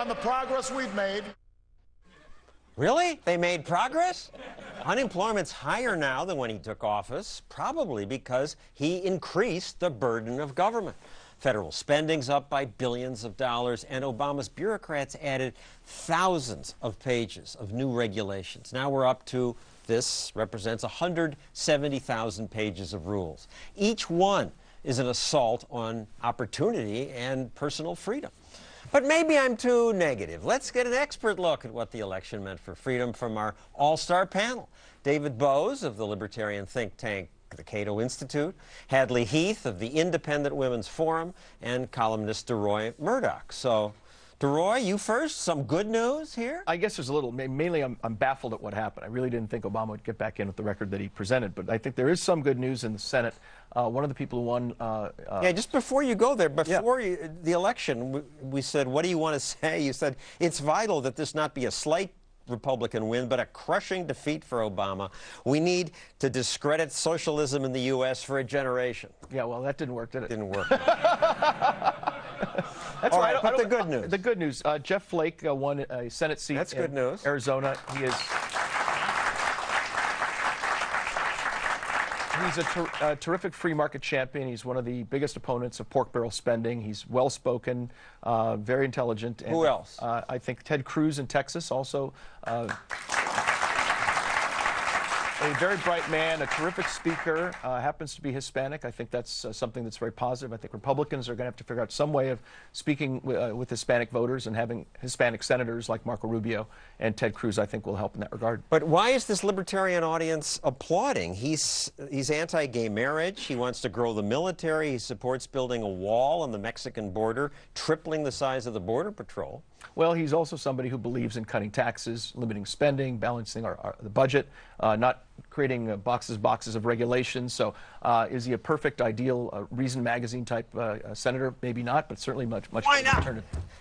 on the progress we've made. Really? They made progress? Unemployment's higher now than when he took office, probably because he increased the burden of government. Federal spending's up by billions of dollars, and Obama's bureaucrats added thousands of pages of new regulations. Now we're up to, this represents 170,000 pages of rules. Each one is an assault on opportunity and personal freedom. But maybe I'm too negative. Let's get an expert look at what the election meant for freedom from our all-star panel. David Bose of the Libertarian think tank the Cato Institute, Hadley Heath of the Independent Women's Forum, and columnist DeRoy Murdoch. So, DeRoy, you first. Some good news here? I guess there's a little. Mainly, I'm baffled at what happened. I really didn't think Obama would get back in with the record that he presented, but I think there is some good news in the Senate. One of the people who won... yeah, just before you go there, before the election, we said, what do you want to say? You said, it's vital that this not be a slight Republican win, but a crushing defeat for Obama. We need to discredit socialism in the U.S. for a generation. Yeah, well, that didn't work, did it? Didn't work. That's all right. But the good news. The good news. Jeff Flake won a Senate seat That's good news. Arizona. He's a terrific free market champion. He's one of the biggest opponents of pork barrel spending. He's well-spoken, very intelligent. And, who else? I think Ted Cruz in Texas also. A very bright man, a terrific speaker, happens to be Hispanic. I think that's something that's very positive. I think Republicans are going to have to figure out some way of speaking with Hispanic voters, and having Hispanic senators like Marco Rubio and Ted Cruz, I think, will help in that regard. But why is this Libertarian audience applauding? He's anti-gay marriage. He wants to grow the military. He supports building a wall on the Mexican border, tripling the size of the Border Patrol. Well, he's also somebody who believes in cutting taxes, limiting spending, balancing the budget, not creating boxes of regulations. So is he a perfect, ideal Reason Magazine type senator? Maybe not, but certainly much Why not?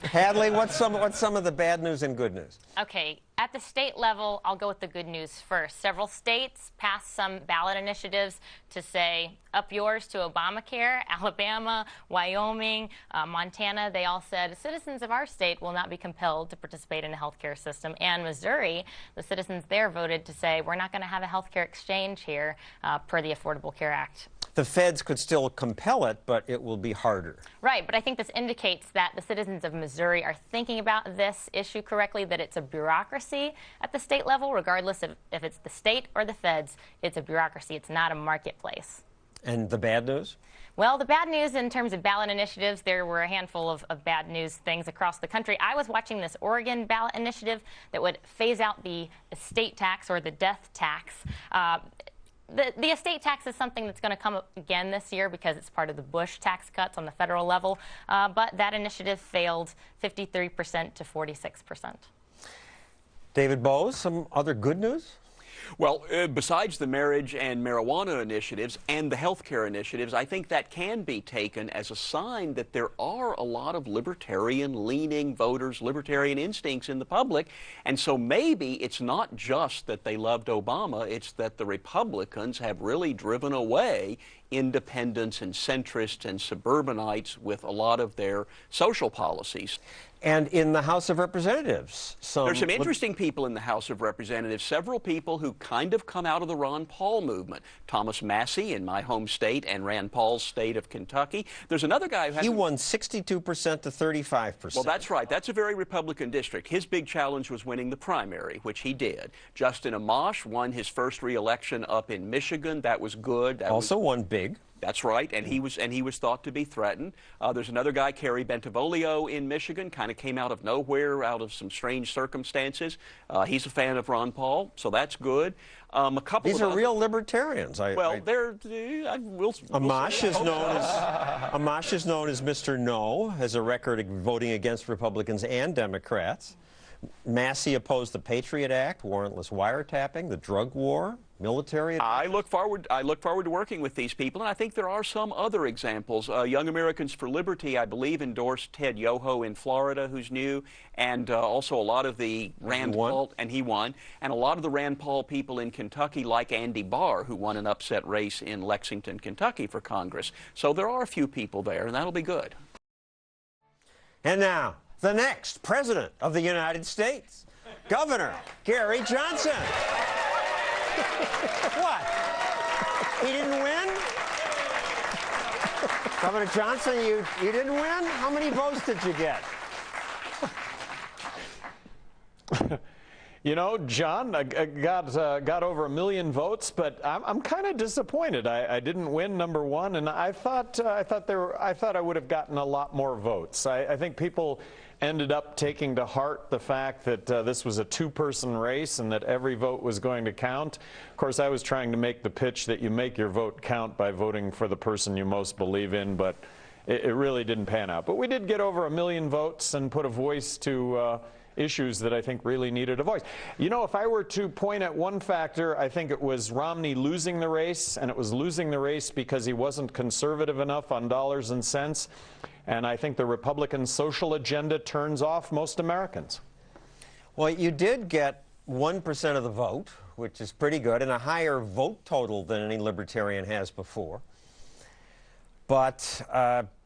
Hadley, what's some of the bad news and good news? Okay, at the state level, I'll go with the good news first. Several states passed some ballot initiatives to say, up yours to Obamacare. Alabama, Wyoming, Montana, they all said citizens of our state will not be compelled to participate in a health care system. And Missouri, the citizens there voted to say, we're not going to have a health care exchange here per the Affordable Care Act. The feds could still compel it, but it will be harder. Right, but I think this indicates that the citizens of Missouri are thinking about this issue correctly, that it's a bureaucracy at the state level, regardless of if it's the state or the feds. It's a bureaucracy. It's not a marketplace. And the bad news? Well, the bad news in terms of ballot initiatives, there were a handful of bad news things across the country. I was watching this Oregon ballot initiative that would phase out the estate tax or the death tax. The estate tax is something that's going to come up again this year because it's part of the Bush tax cuts on the federal level, but that initiative failed 53% to 46%. David Bose, some other good news? Well, besides the marriage and marijuana initiatives and the health care initiatives, I think that can be taken as a sign that there are a lot of libertarian-leaning voters, libertarian instincts in the public, and so maybe it's not just that they loved Obama, it's that the Republicans have really driven away independents and centrists and suburbanites with a lot of their social policies. And in the House of Representatives, there's some interesting people in the House of Representatives, several people who kind of come out of the Ron Paul movement. Thomas Massie in my home state and Rand Paul's state of Kentucky. There's another guy who he won 62% to 35%. Well, that's right. That's a very Republican district. His big challenge was winning the primary, which he did. Justin Amash won his first re-election up in Michigan. That was good. That also won big. That's right, and he was thought to be threatened. There's another guy, Kerry Bentivolio in Michigan, kind of came out of nowhere, out of some strange circumstances. He's a fan of Ron Paul, so that's good. A couple. These are real libertarians. Amash is known as Mr. No, has a record of voting against Republicans and Democrats. Massie opposed the Patriot Act, warrantless wiretapping, the drug war, military. I look forward to working with these people, and I think there are some other examples. Young Americans for Liberty, I believe, endorsed Ted Yoho in Florida, who's new, and also a lot of the Rand Paul, and he won, and a lot of the Rand Paul people in Kentucky, like Andy Barr, who won an upset race in Lexington, Kentucky for Congress. So there are a few people there, and that'll be good. And now, the next President of the United States, Governor Gary Johnson. What? He didn't win? Governor Johnson, you didn't win? How many votes did you get? You know, John, I got over 1 million votes, but I'm kind of disappointed. I didn't win number one, and I thought I would have gotten a lot more votes. I think people ended up taking to heart the fact that this was a two-person race and that every vote was going to count. Of course, I was trying to make the pitch that you make your vote count by voting for the person you most believe in, but it really didn't pan out. But we did get over 1 million votes and put a voice to issues that I think really needed a voice. You know, if I were to point at one factor, I think it was Romney losing the race, and it was losing the race because he wasn't conservative enough on dollars and cents. And I think the Republican social agenda turns off most Americans. Well, you did get 1% of the vote, which is pretty good, and a higher vote total than any Libertarian has before. But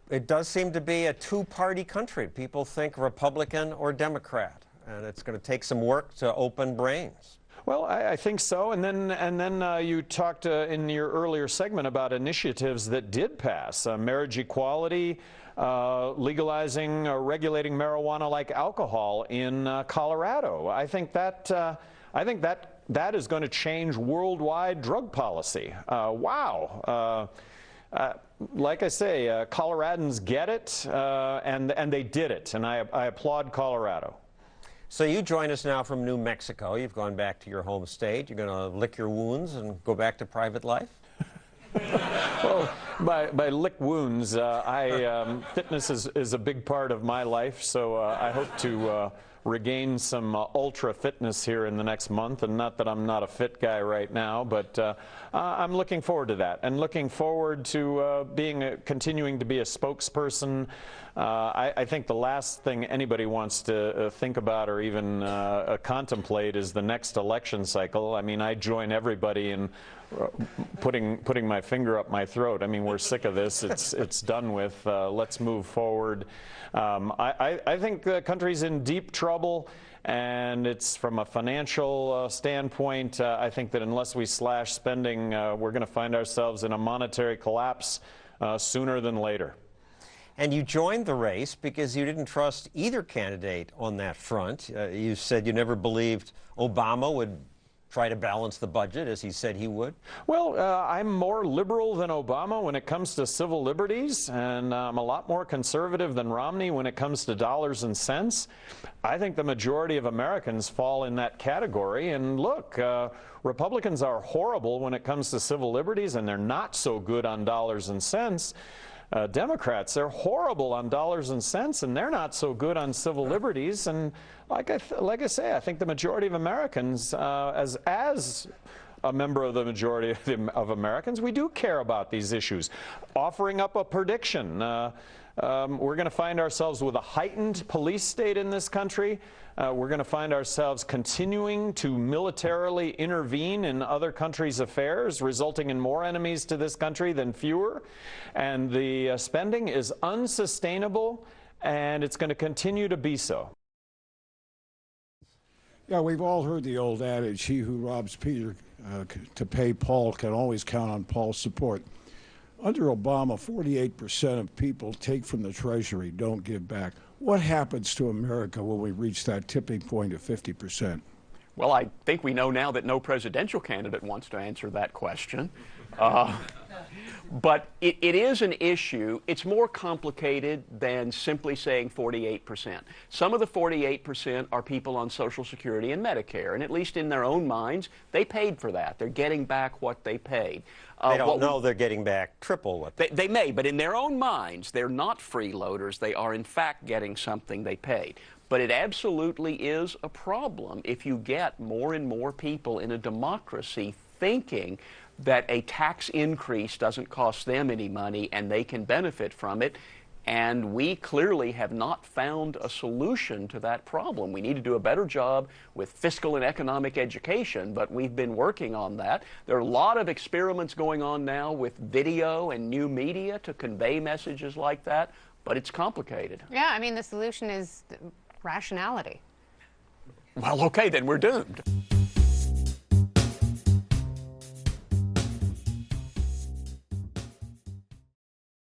it does seem to be a two-party country. People think Republican or Democrat, and it's going to take some work to open brains. Well, I think so. And then you talked in your earlier segment about initiatives that did pass, marriage equality, legalizing or regulating marijuana like alcohol in Colorado. I think that is going to change worldwide drug policy. Wow. Like I say, Coloradans get it, and they did it, and I applaud Colorado. So you join us now from New Mexico. You've gone back to your home state. You're going to lick your wounds and go back to private life? Well, by lick wounds, fitness is a big part of my life, so I hope to regain some ultra fitness here in the next month. And not that I'm not a fit guy right now, but I'm looking forward to that, and looking forward to continuing to be a spokesperson. I think the last thing anybody wants to think about or even contemplate is the next election cycle. I mean, I join everybody in putting my finger up my throat. I mean, we're sick of this. It's done with. Let's move forward. I think the country's in deep trouble, and it's from a financial standpoint. I think that unless we slash spending, we're going to find ourselves in a monetary collapse sooner than later. And you joined the race because you didn't trust either candidate on that front. You said you never believed Obama would try to balance the budget as he said he would. Well, I'm more liberal than Obama when it comes to civil liberties, and I'm a lot more conservative than Romney when it comes to dollars and cents. I think the majority of Americans fall in that category. And look, Republicans are horrible when it comes to civil liberties, and they're not so good on dollars and cents. Democrats, they're horrible on dollars and cents, and they're not so good on civil liberties. And like I say, I think the majority of Americans, as a member of the majority of Americans, we do care about these issues. Offering up a prediction, we're going to find ourselves with a heightened police state in this country. We're going to find ourselves continuing to militarily intervene in other countries' affairs, resulting in more enemies to this country than fewer. And the spending is unsustainable, and it's going to continue to be so. Yeah, we've all heard the old adage, he who robs Peter to pay Paul can always count on Paul's support. Under Obama, 48% of people take from the Treasury, don't give back. What happens to America when we reach that tipping point of 50%? Well, I think we know now that no presidential candidate wants to answer that question. But it is an issue. It's more complicated than simply saying 48%. Some of the 48% are people on Social Security and Medicare, and at least in their own minds, they paid for that. They're getting back what they paid. They don't know they're getting back triple what they may, but in their own minds, they're not freeloaders. They are, in fact, getting something they paid. But it absolutely is a problem if you get more and more people in a democracy thinking that a tax increase doesn't cost them any money and they can benefit from it. And we clearly have not found a solution to that problem. We need to do a better job with fiscal and economic education, but we've been working on that. There are a lot of experiments going on now with video and new media to convey messages like that. but it's complicated. Yeah, I mean, the solution is rationality. Well, okay, then we're doomed.